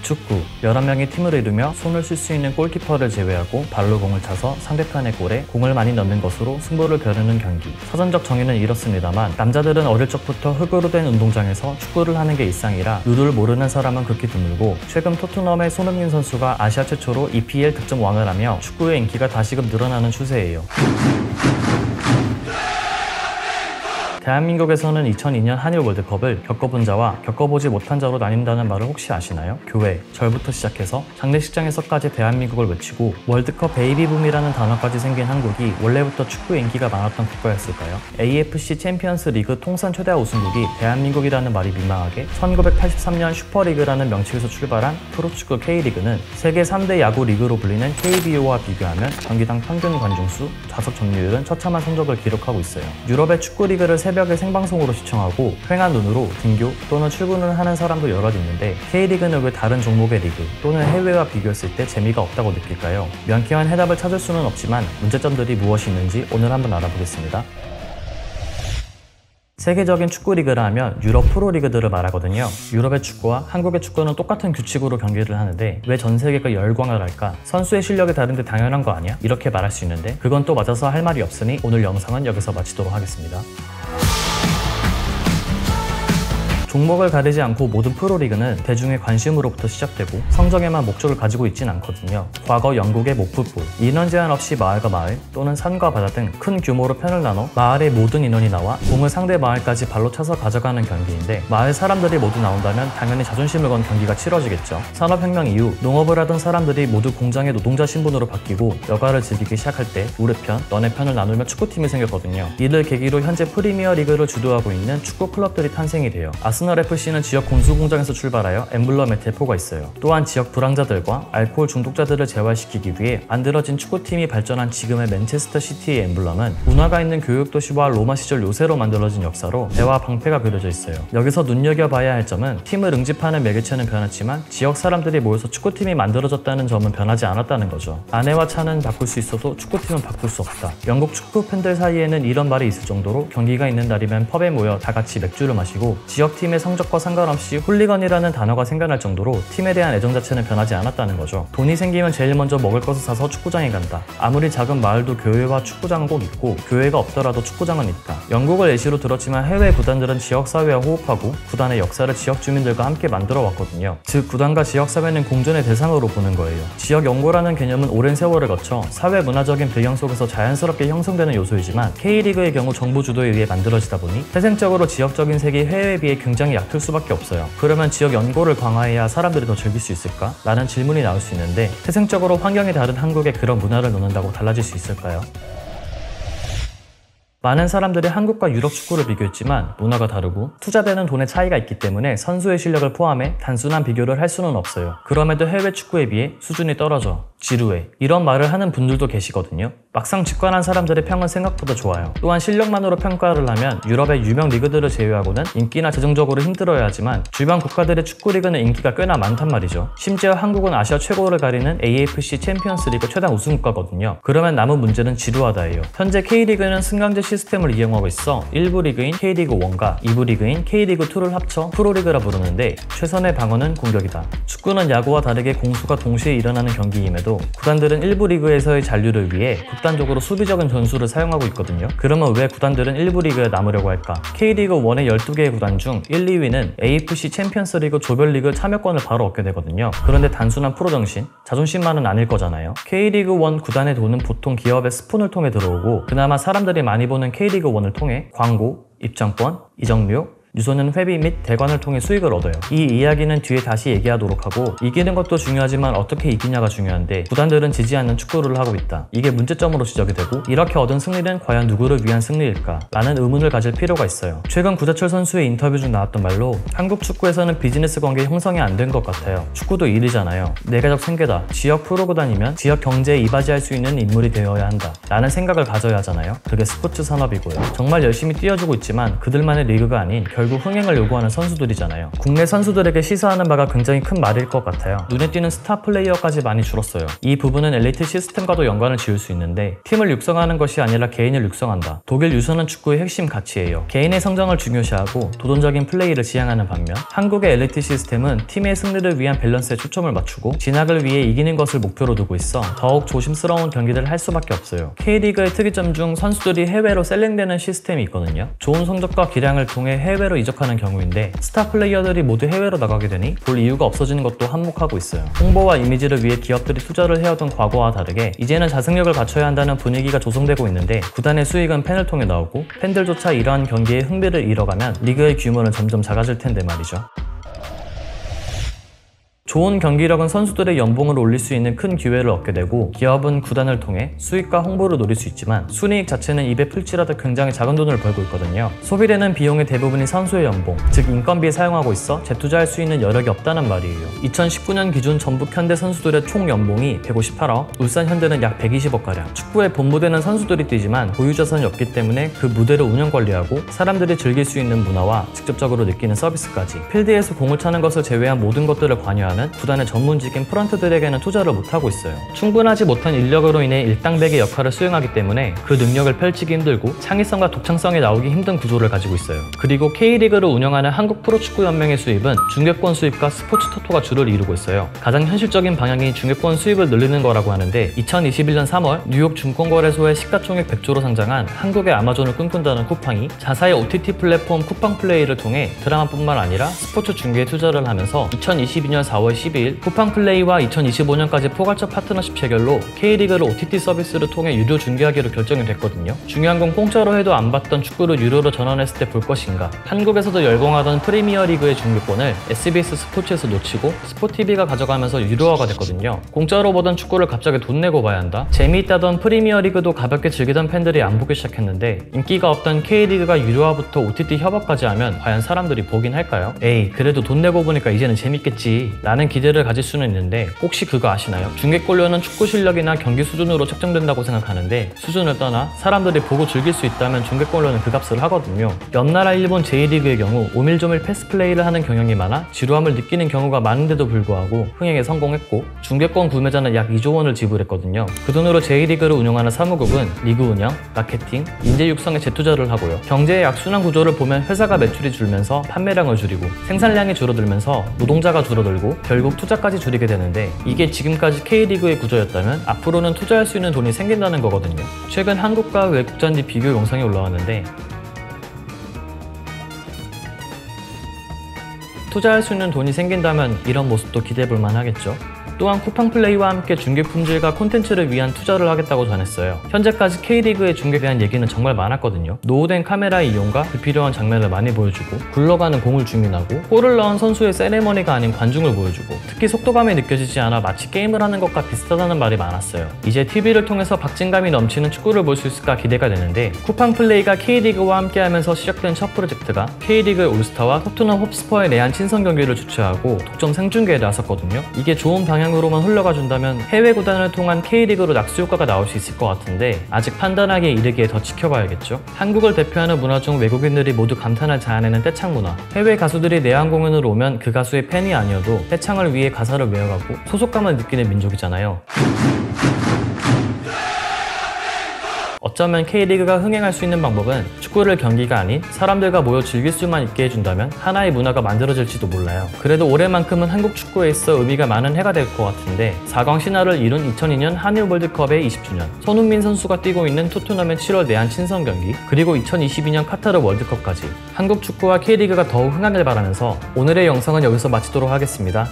축구, 11명이 팀을 이루며 손을 쓸 수 있는 골키퍼를 제외하고 발로 공을 차서 상대편의 골에 공을 많이 넣는 것으로 승부를 겨루는 경기. 사전적 정의는 이렇습니다만 남자들은 어릴 적부터 흙으로 된 운동장에서 축구를 하는 게 일상이라 룰을 모르는 사람은 극히 드물고, 최근 토트넘의 손흥민 선수가 아시아 최초로 EPL 득점 왕을 하며 축구의 인기가 다시금 늘어나는 추세예요. 대한민국에서는 2002년 한일 월드컵을 겪어본 자와 겪어보지 못한 자로 나뉜다는 말을 혹시 아시나요? 교회, 절부터 시작해서 장례식장에서까지 대한민국을 외치고 월드컵 베이비붐이라는 단어까지 생긴 한국이 원래부터 축구에 인기가 많았던 국가였을까요? AFC 챔피언스 리그 통산 최다 우승국이 대한민국이라는 말이 민망하게 1983년 슈퍼리그라는 명칭에서 출발한 프로축구 K리그는 세계 3대 야구 리그로 불리는 KBO와 비교하면 경기당 평균 관중수, 좌석 점유율은 처참한 성적을 기록하고 있어요. 유럽의 축구 리그를 새벽에 생방송으로 시청하고 휑한 눈으로 등교 또는 출근을 하는 사람도 여럿 있는데, K리그는 왜 다른 종목의 리그 또는 해외와 비교했을 때 재미가 없다고 느낄까요? 명쾌한 해답을 찾을 수는 없지만 문제점들이 무엇이 있는지 오늘 한번 알아보겠습니다. 세계적인 축구 리그라 하면 유럽 프로리그들을 말하거든요. 유럽의 축구와 한국의 축구는 똑같은 규칙으로 경기를 하는데 왜 전 세계가 열광을 할까? 선수의 실력이 다른데 당연한 거 아니야? 이렇게 말할 수 있는데 그건 또 맞아서 할 말이 없으니 오늘 영상은 여기서 마치도록 하겠습니다. 종목을 가리지 않고 모든 프로리그는 대중의 관심으로부터 시작되고 성적에만 목적을 가지고 있진 않거든요. 과거 영국의 모풋볼, 인원 제한 없이 마을과 마을 또는 산과 바다 등 큰 규모로 편을 나눠 마을의 모든 인원이 나와 공을 상대 마을까지 발로 차서 가져가는 경기인데, 마을 사람들이 모두 나온다면 당연히 자존심을 건 경기가 치러지겠죠. 산업혁명 이후 농업을 하던 사람들이 모두 공장의 노동자 신분으로 바뀌고 여가를 즐기기 시작할 때 우리 편, 너네 편을 나누며 축구팀이 생겼거든요. 이를 계기로 현재 프리미어 리그를 주도하고 있는 축구 클럽들이 탄생이 돼요. 아스널 FC는 지역 공수공장에서 출발하여 엠블럼의 대포가 있어요. 또한 지역 불황자들과 알코올 중독자들을 재활시키기 위해 만들어진 축구팀이 발전한 지금의 맨체스터 시티의 엠블럼은 운하가 있는 교육도시와 로마 시절 요새로 만들어진 역사로 배와 방패가 그려져 있어요. 여기서 눈여겨봐야 할 점은 팀을 응집하는 매개체는 변했지만 지역 사람들이 모여서 축구팀이 만들어졌다는 점은 변하지 않았다는 거죠. 아내와 차는 바꿀 수 있어도 축구팀은 바꿀 수 없다. 영국 축구 팬들 사이에는 이런 말이 있을 정도로 경기가 있는 날이면 펍에 모여 다 같이 맥주를 마시고 지역팀의 성적과 상관없이 훌리건이라는 단어가 생겨날 정도로 팀에 대한 애정 자체는 변하지 않았다는 거죠. 돈이 생기면 제일 먼저 먹을 것을 사서 축구장에 간다. 아무리 작은 마을도 교회와 축구장은 꼭 있고 교회가 없더라도 축구장은 있다. 영국을 예시로 들었지만 해외 구단들은 지역사회와 호흡하고 구단의 역사를 지역 주민들과 함께 만들어 왔거든요. 즉 구단과 지역사회는 공존의 대상으로 보는 거예요. 지역 연고라는 개념은 오랜 세월을 거쳐 사회 문화적인 배경 속에서 자연스럽게 형성되는 요소이지만 K리그의 경우 정부 주도에 의해 만들어지다 보니 태생적으로 지역적인 색이 해외에 비해 굉장히 얕을 수밖에 없어요. 그러면 지역 연고를 강화해야 사람들이 더 즐길 수 있을까? 라는 질문이 나올 수 있는데, 태생적으로 환경이 다른 한국에 그런 문화를 놓는다고 달라질 수 있을까요? 많은 사람들이 한국과 유럽 축구를 비교했지만 문화가 다르고 투자되는 돈의 차이가 있기 때문에 선수의 실력을 포함해 단순한 비교를 할 수는 없어요. 그럼에도 해외 축구에 비해 수준이 떨어져, 지루해, 이런 말을 하는 분들도 계시거든요. 막상 직관한 사람들의 평은 생각보다 좋아요. 또한 실력만으로 평가를 하면 유럽의 유명 리그들을 제외하고는 인기나 재정적으로 힘들어야 하지만 주변 국가들의 축구 리그는 인기가 꽤나 많단 말이죠. 심지어 한국은 아시아 최고를 가리는 AFC 챔피언스 리그 최단 우승국가거든요. 그러면 남은 문제는 지루하다예요. 현재 K리그는 승강제 시스템을 이용하고 있어 1부 리그인 K리그1과 2부 리그인 K리그2를 합쳐 프로리그라 부르는데, 최선의 방어는 공격이다. 축구는 야구와 다르게 공수가 동시에 일어나는 경기임에도 구단들은 1부 리그에서의 잔류를 위해 극단적으로 수비적인 전술을 사용하고 있거든요. 그러면 왜 구단들은 1부 리그에 남으려고 할까? K리그1의 12개의 구단 중 1, 2위는 AFC 챔피언스 리그 조별리그 참여권을 바로 얻게 되거든요. 그런데 단순한 프로 정신, 자존심만은 아닐 거잖아요. K리그1 구단의 돈은 보통 기업의 스폰을 통해 들어오고, 그나마 사람들이 많이 보는 K리그1을 통해 광고, 입장권, 이적료, 유소년 회비 및 대관을 통해 수익을 얻어요. 이 이야기는 뒤에 다시 얘기하도록 하고, 이기는 것도 중요하지만 어떻게 이기냐가 중요한데 구단들은 지지 않는 축구를 하고 있다. 이게 문제점으로 지적이 되고, 이렇게 얻은 승리는 과연 누구를 위한 승리일까? 라는 의문을 가질 필요가 있어요. 최근 구자철 선수의 인터뷰 중 나왔던 말로 한국 축구에서는 비즈니스 관계 형성이 안 된 것 같아요. 축구도 일이잖아요. 내가적 생계다. 지역 프로구단이면 지역 경제에 이바지할 수 있는 인물이 되어야 한다. 라는 생각을 가져야 하잖아요. 그게 스포츠 산업이고요. 정말 열심히 뛰어주고 있지만 그들만의 리그가 아닌 결국 결국 흥행을 요구하는 선수들이잖아요. 국내 선수들에게 시사하는 바가 굉장히 큰 말일 것 같아요. 눈에 띄는 스타 플레이어까지 많이 줄었어요. 이 부분은 엘리트 시스템과도 연관을 지을 수 있는데 팀을 육성하는 것이 아니라 개인을 육성한다. 독일 유소는 축구의 핵심 가치예요. 개인의 성장을 중요시하고 도전적인 플레이를 지향하는 반면 한국의 엘리트 시스템은 팀의 승리를 위한 밸런스에 초점을 맞추고 진학을 위해 이기는 것을 목표로 두고 있어 더욱 조심스러운 경기들을 할 수밖에 없어요. K리그의 특이점 중 선수들이 해외로 셀링되는 시스템이 있거든요. 좋은 성적과 기량을 통해 해외로 이적하는 경우인데 스타 플레이어들이 모두 해외로 나가게 되니 볼 이유가 없어지는 것도 한몫하고 있어요. 홍보와 이미지를 위해 기업들이 투자를 해오던 과거와 다르게 이제는 자생력을 갖춰야 한다는 분위기가 조성되고 있는데 구단의 수익은 팬을 통해 나오고 팬들조차 이러한 경기에 흥미를 잃어가면 리그의 규모는 점점 작아질 텐데 말이죠. 좋은 경기력은 선수들의 연봉을 올릴 수 있는 큰 기회를 얻게 되고 기업은 구단을 통해 수익과 홍보를 노릴 수 있지만 순이익 자체는 입에 풀칠하듯 굉장히 작은 돈을 벌고 있거든요. 소비되는 비용의 대부분이 선수의 연봉, 즉 인건비에 사용하고 있어 재투자할 수 있는 여력이 없다는 말이에요. 2019년 기준 전북 현대 선수들의 총 연봉이 158억, 울산 현대는 약 120억가량. 축구에 본무대는 선수들이 뛰지만 보유자산이 없기 때문에 그 무대를 운영 관리하고 사람들이 즐길 수 있는 문화와 직접적으로 느끼는 서비스까지 필드에서 공을 차는 것을 제외한 모든 것들을 관여하는 구단의 전문직인 프런트들에게는 투자를 못하고 있어요. 충분하지 못한 인력으로 인해 일당백의 역할을 수행하기 때문에 그 능력을 펼치기 힘들고 창의성과 독창성이 나오기 힘든 구조를 가지고 있어요. 그리고 K리그를 운영하는 한국 프로축구연맹의 수입은 중계권 수입과 스포츠 토토가 주를 이루고 있어요. 가장 현실적인 방향이 중계권 수입을 늘리는 거라고 하는데 2021년 3월 뉴욕 증권거래소에 시가총액 100조로 상장한 한국의 아마존을 꿈꾼다는 쿠팡이 자사의 OTT 플랫폼 쿠팡플레이를 통해 드라마뿐만 아니라 스포츠 중계에 투자를 하면서 2022년 4월 12일 쿠팡플레이와 2025년까지 포괄적 파트너십 체결로 K리그를 OTT 서비스를 통해 유료 중계하기로 결정이 됐거든요. 중요한 건 공짜로 해도 안 봤던 축구를 유료로 전환했을 때 볼 것인가. 한국에서도 열공하던 프리미어리그의 중계권을 SBS 스포츠에서 놓치고 스포티비가 가져가면서 유료화가 됐거든요. 공짜로 보던 축구를 갑자기 돈 내고 봐야 한다? 재미있다던 프리미어리그도 가볍게 즐기던 팬들이 안 보기 시작했는데 인기가 없던 K리그가 유료화부터 OTT 협업까지 하면 과연 사람들이 보긴 할까요? 에이, 그래도 돈 내고 보니까 이제는 재밌겠지 라는 기대를 가질 수는 있는데 혹시 그거 아시나요? 중계권료는 축구 실력이나 경기 수준으로 책정된다고 생각하는데 수준을 떠나 사람들이 보고 즐길 수 있다면 중계권료는 그 값을 하거든요. 옆나라 일본 J리그의 경우 오밀조밀 패스플레이를 하는 경향이 많아 지루함을 느끼는 경우가 많은데도 불구하고 흥행에 성공했고 중계권 구매자는 약 2조 원을 지불했거든요. 그 돈으로 J리그를 운영하는 사무국은 리그 운영, 마케팅, 인재 육성에 재투자를 하고요. 경제의 악순환 구조를 보면 회사가 매출이 줄면서 판매량을 줄이고 생산량이 줄어들면서 노동자가 줄어들고 결국 투자까지 줄이게 되는데 이게 지금까지 K리그의 구조였다면 앞으로는 투자할 수 있는 돈이 생긴다는 거거든요. 최근 한국과 외국 잔디 비교 영상이 올라왔는데 투자할 수 있는 돈이 생긴다면 이런 모습도 기대해볼 만하겠죠. 또한 쿠팡플레이와 함께 중계 품질과 콘텐츠를 위한 투자를 하겠다고 전했어요. 현재까지 K리그의 중계에 대한 얘기는 정말 많았거든요. 노후된 카메라의 이용과 불필요한 장면을 많이 보여주고 굴러가는 공을 주민하고 골을 넣은 선수의 세레머니가 아닌 관중을 보여주고 특히 속도감이 느껴지지 않아 마치 게임을 하는 것과 비슷하다는 말이 많았어요. 이제 TV를 통해서 박진감이 넘치는 축구를 볼 수 있을까 기대가 되는데 쿠팡플레이가 K리그와 함께하면서 시작된 첫 프로젝트가 K리그의 올스타와 토트넘 홉스퍼의 내한 친선 경기를 주최하고 독점 생중계에 나섰거든요. 이게 좋은 방향으로만 흘러가준다면 해외 구단을 통한 K리그로 낙수 효과가 나올 수 있을 것 같은데 아직 판단하기에 이르기에 더 지켜봐야겠죠. 한국을 대표하는 문화 중 외국인들이 모두 감탄을 자아내는 떼창 문화. 해외 가수들이 내한 공연으로 오면 그 가수의 팬이 아니어도 떼창을 위해 가사를 외워가고 소속감을 느끼는 민족이잖아요. 어쩌면 K리그가 흥행할 수 있는 방법은 축구를 경기가 아닌 사람들과 모여 즐길 수만 있게 해준다면 하나의 문화가 만들어질지도 몰라요. 그래도 올해만큼은 한국 축구에 있어 의미가 많은 해가 될 것 같은데 4강 신화를 이룬 2002년 한일 월드컵의 20주년, 손흥민 선수가 뛰고 있는 토트넘의 7월 내한 친선 경기, 그리고 2022년 카타르 월드컵까지 한국 축구와 K리그가 더욱 흥하길 바라면서 오늘의 영상은 여기서 마치도록 하겠습니다.